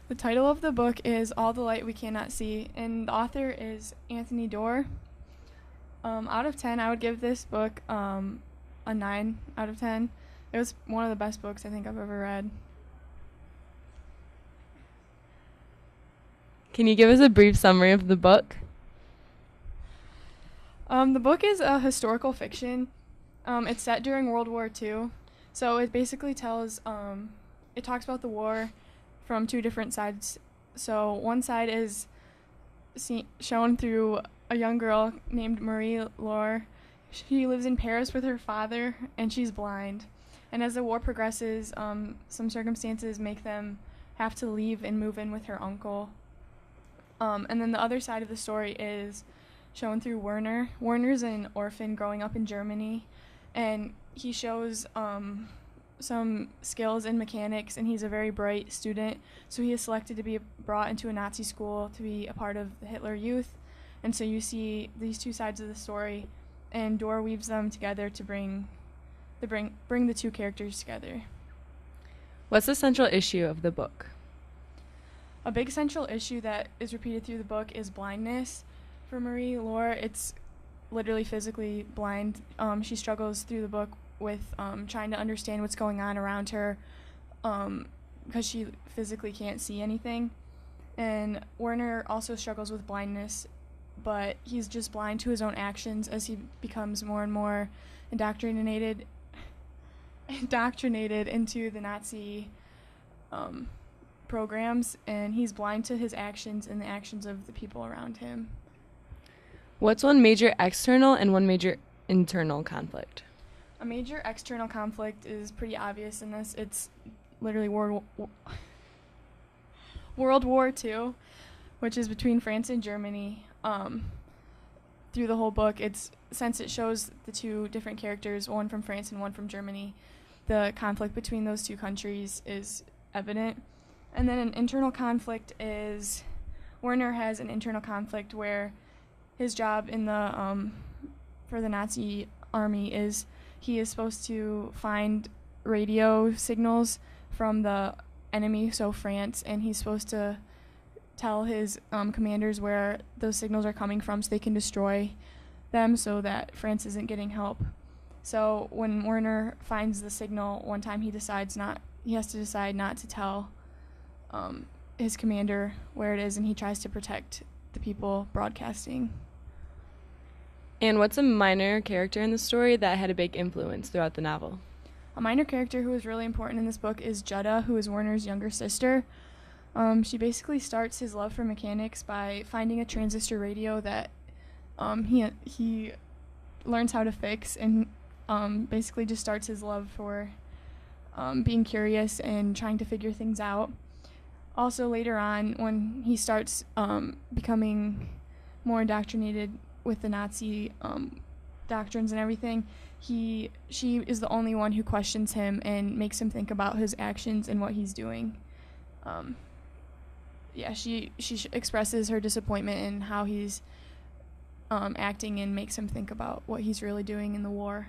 The title of the book is All the Light We Cannot See, and the author is Anthony Doerr. Out of 10, I would give this book a 9 out of 10. It was one of the best books I think I've ever read. Can you give us a brief summary of the book? The book is a historical fiction. It's set during World War II, so it basically it talks about the war from two different sides. So one side is shown through a young girl named Marie Laure. She lives in Paris with her father, and she's blind. And as the war progresses, some circumstances make them have to leave and move in with her uncle. And then the other side of the story is shown through Werner. Werner's an orphan growing up in Germany, and he shows some skills in mechanics, and he's a very bright student. So he is selected to be brought into a Nazi school to be a part of the Hitler Youth. And so you see these two sides of the story, and Doerr weaves them together to bring the two characters together. What's the central issue of the book? A big central issue that is repeated through the book is blindness. For Marie Laure, it's literally physically blind. She struggles through the book with trying to understand what's going on around her because she physically can't see anything. And Werner also struggles with blindness, but he's just blind to his own actions as he becomes more and more indoctrinated into the Nazi programs, and he's blind to his actions and the actions of the people around him. What's one major external and one major internal conflict? A major external conflict is pretty obvious in this. It's literally World War II, which is between France and Germany. Through the whole book, since it shows the two different characters, one from France and one from Germany, the conflict between those two countries is evident. And then an internal conflict is Werner has an internal conflict where his job in the for the Nazi army is he is supposed to find radio signals from the enemy, so France, and he's supposed to tell his commanders where those signals are coming from so they can destroy them so that France isn't getting help. So when Werner finds the signal one time, he has to decide not to tell his commander where it is, and he tries to protect the people broadcasting. And what's a minor character in the story that had a big influence throughout the novel? A minor character who is really important in this book is Jutta, who is Werner's younger sister. She basically starts his love for mechanics by finding a transistor radio that he learns how to fix, and basically just starts his love for being curious and trying to figure things out. Also later on, when he starts becoming more indoctrinated with the Nazi doctrines and everything, she is the only one who questions him and makes him think about his actions and what he's doing. She expresses her disappointment in how he's acting and makes him think about what he's really doing in the war.